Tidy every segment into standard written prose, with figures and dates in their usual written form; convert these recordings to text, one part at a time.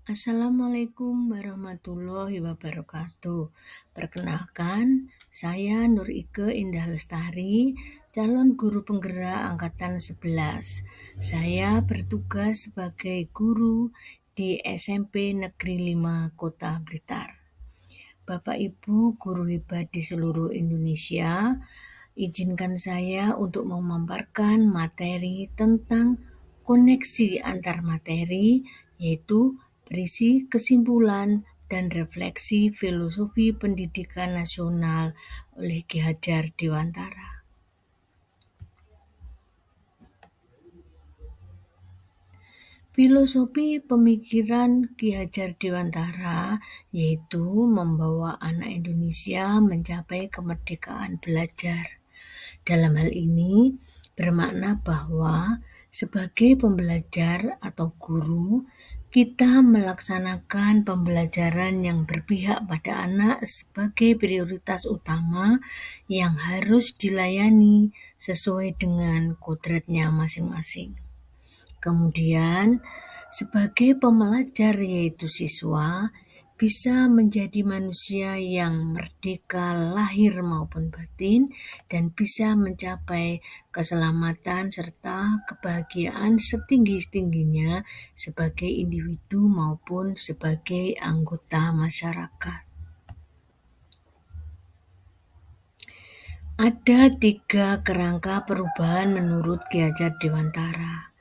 Assalamualaikum warahmatullahi wabarakatuh. Perkenalkan, saya Nur Ike Indah Lestari, calon guru penggerak angkatan 11. Saya bertugas sebagai guru di SMP Negeri 5 Kota Blitar. Bapak Ibu guru hebat di seluruh Indonesia, izinkan saya untuk memaparkan materi tentang koneksi antar materi, yaitu berisi kesimpulan dan refleksi filosofi pendidikan nasional oleh Ki Hajar Dewantara. Filosofi pemikiran Ki Hajar Dewantara yaitu membawa anak Indonesia mencapai kemerdekaan belajar. Dalam hal ini bermakna bahwa sebagai pembelajar atau guru, kita melaksanakan pembelajaran yang berpihak pada anak sebagai prioritas utama yang harus dilayani sesuai dengan kodratnya masing-masing. Kemudian, sebagai pembelajar yaitu siswa, bisa menjadi manusia yang merdeka lahir maupun batin dan bisa mencapai keselamatan serta kebahagiaan setinggi-tingginya sebagai individu maupun sebagai anggota masyarakat. Ada 3 kerangka perubahan menurut Ki Hajar Dewantara.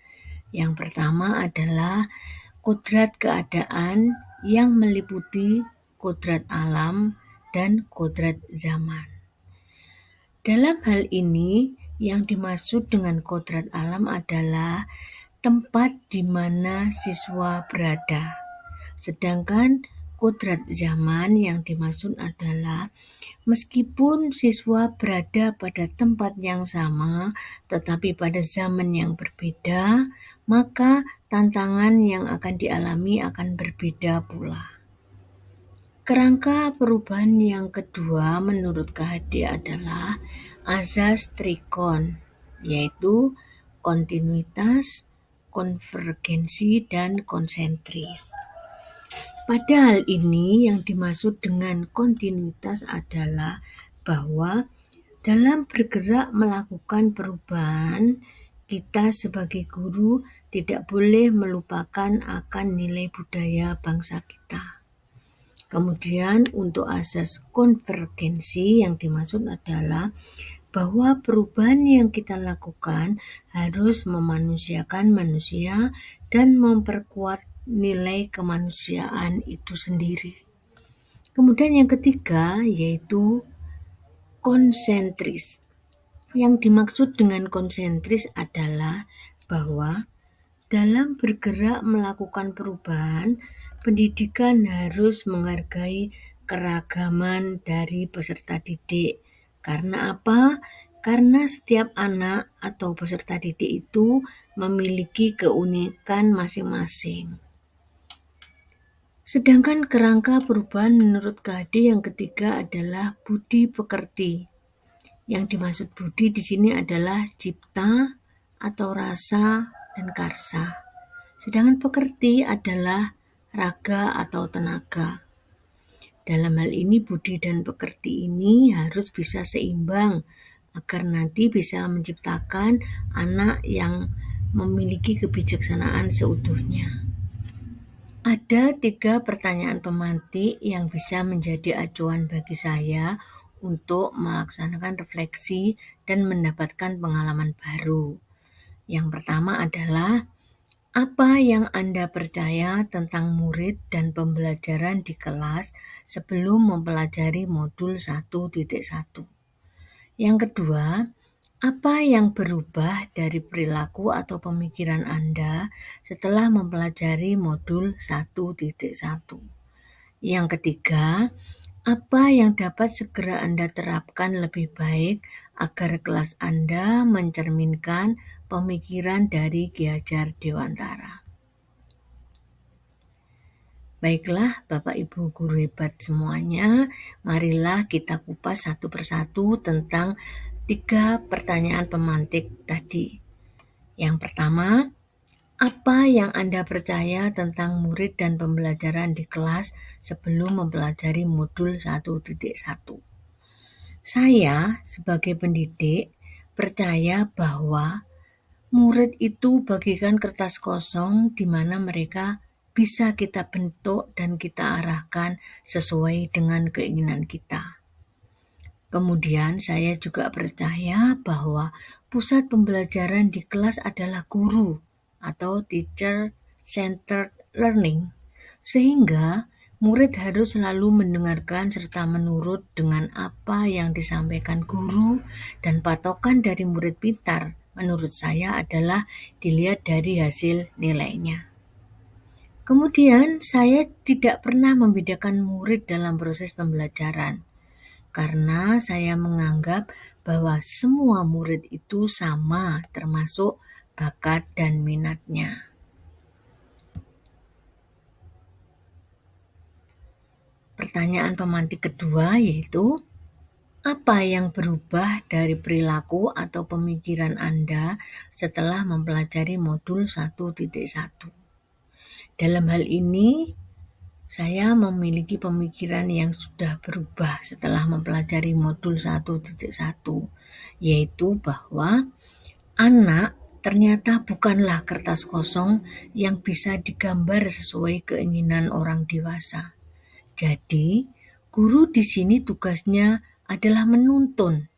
Yang pertama adalah kodrat keadaan yang meliputi kodrat alam dan kodrat zaman. Dalam hal ini, yang dimaksud dengan kodrat alam adalah tempat di mana siswa berada. Sedangkan kodrat zaman yang dimaksud adalah meskipun siswa berada pada tempat yang sama, tetapi pada zaman yang berbeda, maka tantangan yang akan dialami akan berbeda pula. Kerangka perubahan yang kedua menurut KHD adalah azas trikon, yaitu kontinuitas, konvergensi, dan konsentris. Pada hal ini yang dimaksud dengan kontinuitas adalah bahwa dalam bergerak melakukan perubahan, kita sebagai guru tidak boleh melupakan akan nilai budaya bangsa kita. Kemudian untuk asas konvergensi yang dimaksud adalah bahwa perubahan yang kita lakukan harus memanusiakan manusia dan memperkuat nilai kemanusiaan itu sendiri. Kemudian yang ketiga yaitu konsentris. Yang dimaksud dengan konsentris adalah bahwa dalam bergerak melakukan perubahan, pendidikan harus menghargai keragaman dari peserta didik. Karena apa? Karena setiap anak atau peserta didik itu memiliki keunikan masing-masing. Sedangkan kerangka perubahan menurut KHD yang ketiga adalah budi pekerti. Yang dimaksud budi di sini adalah cipta atau rasa dan karsa. Sedangkan pekerti adalah raga atau tenaga. Dalam hal ini budi dan pekerti ini harus bisa seimbang agar nanti bisa menciptakan anak yang memiliki kebijaksanaan seutuhnya. Ada 3 pertanyaan pemantik yang bisa menjadi acuan bagi saya untuk melaksanakan refleksi dan mendapatkan pengalaman baru. Yang pertama adalah, apa yang Anda percaya tentang murid dan pembelajaran di kelas sebelum mempelajari modul 1.1? Yang kedua, apa yang berubah dari perilaku atau pemikiran Anda setelah mempelajari modul 1.1? Yang ketiga, apa yang dapat segera Anda terapkan lebih baik agar kelas Anda mencerminkan pemikiran dari Ki Hajar Dewantara? Baiklah Bapak Ibu guru hebat semuanya, marilah kita kupas satu persatu tentang 3 pertanyaan pemantik tadi. Yang pertama, Apa yang Anda percaya tentang murid dan pembelajaran di kelas sebelum mempelajari modul 1.1? Saya sebagai pendidik percaya bahwa murid itu bagikan kertas kosong di mana mereka bisa kita bentuk dan kita arahkan sesuai dengan keinginan kita. Kemudian saya juga percaya bahwa pusat pembelajaran di kelas adalah guru atau teacher-centered learning, sehingga murid harus selalu mendengarkan serta menurut dengan apa yang disampaikan guru, dan patokan dari murid pintar menurut saya adalah dilihat dari hasil nilainya. Kemudian saya tidak pernah membedakan murid dalam proses pembelajaran, karena saya menganggap bahwa semua murid itu sama, termasuk bakat dan minatnya. Pertanyaan pemantik kedua yaitu, apa yang berubah dari perilaku atau pemikiran Anda setelah mempelajari modul 1.1? Dalam hal ini, saya memiliki pemikiran yang sudah berubah setelah mempelajari modul 1.1, yaitu bahwa anak ternyata bukanlah kertas kosong yang bisa digambar sesuai keinginan orang dewasa. Jadi, guru di sini tugasnya adalah menuntun,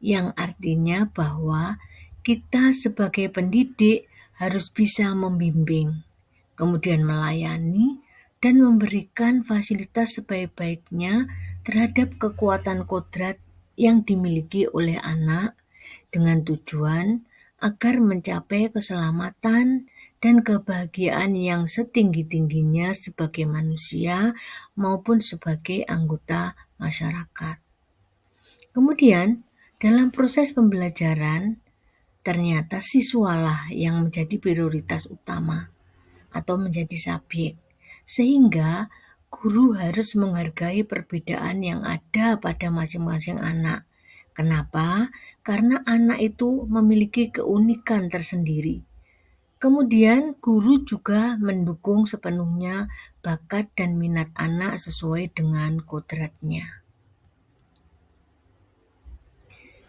yang artinya bahwa kita sebagai pendidik harus bisa membimbing, kemudian melayani, dan memberikan fasilitas sebaik-baiknya terhadap kekuatan kodrat yang dimiliki oleh anak, dengan tujuan agar mencapai keselamatan dan kebahagiaan yang setinggi-tingginya sebagai manusia maupun sebagai anggota masyarakat. Kemudian, dalam proses pembelajaran, ternyata siswalah yang menjadi prioritas utama atau menjadi subjek, sehingga guru harus menghargai perbedaan yang ada pada masing-masing anak. Kenapa? Karena anak itu memiliki keunikan tersendiri. Kemudian guru juga mendukung sepenuhnya bakat dan minat anak sesuai dengan kodratnya.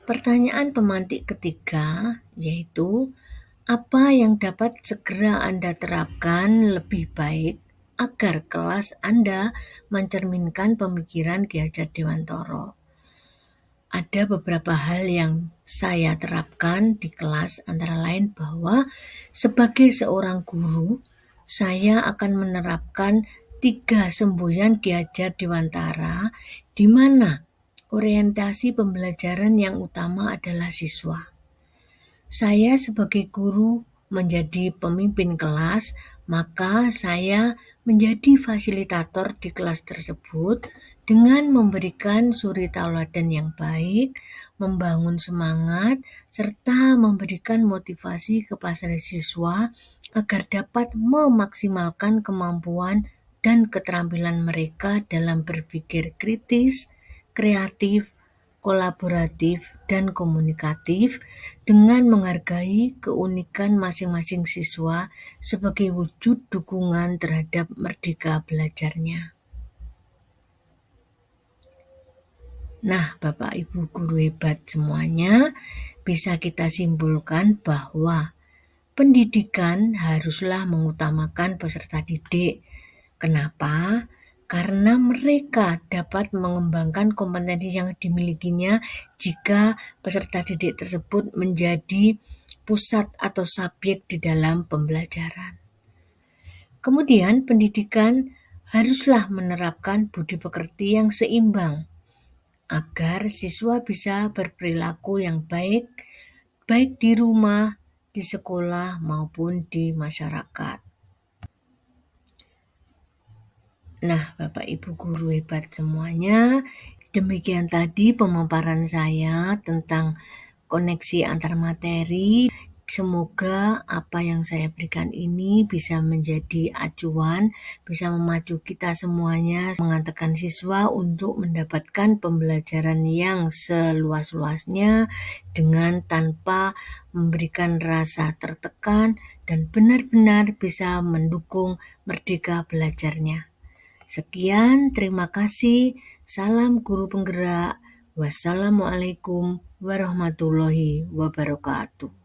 Pertanyaan pemantik ketiga yaitu, apa yang dapat segera Anda terapkan lebih baik agar kelas Anda mencerminkan pemikiran Ki Hajar Dewantara? Ada beberapa hal yang saya terapkan di kelas, antara lain bahwa sebagai seorang guru, saya akan menerapkan 3 semboyan Ki Hajar Dewantara, di mana orientasi pembelajaran yang utama adalah siswa. Saya sebagai guru menjadi pemimpin kelas, maka saya menjadi fasilitator di kelas tersebut dengan memberikan suri tauladan yang baik, membangun semangat, serta memberikan motivasi kepada siswa agar dapat memaksimalkan kemampuan dan keterampilan mereka dalam berpikir kritis, kreatif, kolaboratif, dan komunikatif, dengan menghargai keunikan masing-masing siswa sebagai wujud dukungan terhadap merdeka belajarnya. Nah, Bapak Ibu guru hebat semuanya, bisa kita simpulkan bahwa pendidikan haruslah mengutamakan peserta didik. Kenapa? Karena mereka dapat mengembangkan kompetensi yang dimilikinya jika peserta didik tersebut menjadi pusat atau subjek di dalam pembelajaran. Kemudian pendidikan haruslah menerapkan budi pekerti yang seimbang agar siswa bisa berperilaku yang baik di rumah, di sekolah, maupun di masyarakat. Nah, Bapak Ibu guru hebat semuanya, demikian tadi pemaparan saya tentang koneksi antar materi. Semoga apa yang saya berikan ini bisa menjadi acuan, bisa memacu kita semuanya mengantarkan siswa untuk mendapatkan pembelajaran yang seluas-luasnya dengan tanpa memberikan rasa tertekan dan benar-benar bisa mendukung merdeka belajarnya. Sekian, terima kasih. Salam guru penggerak. Wassalamualaikum warahmatullahi wabarakatuh.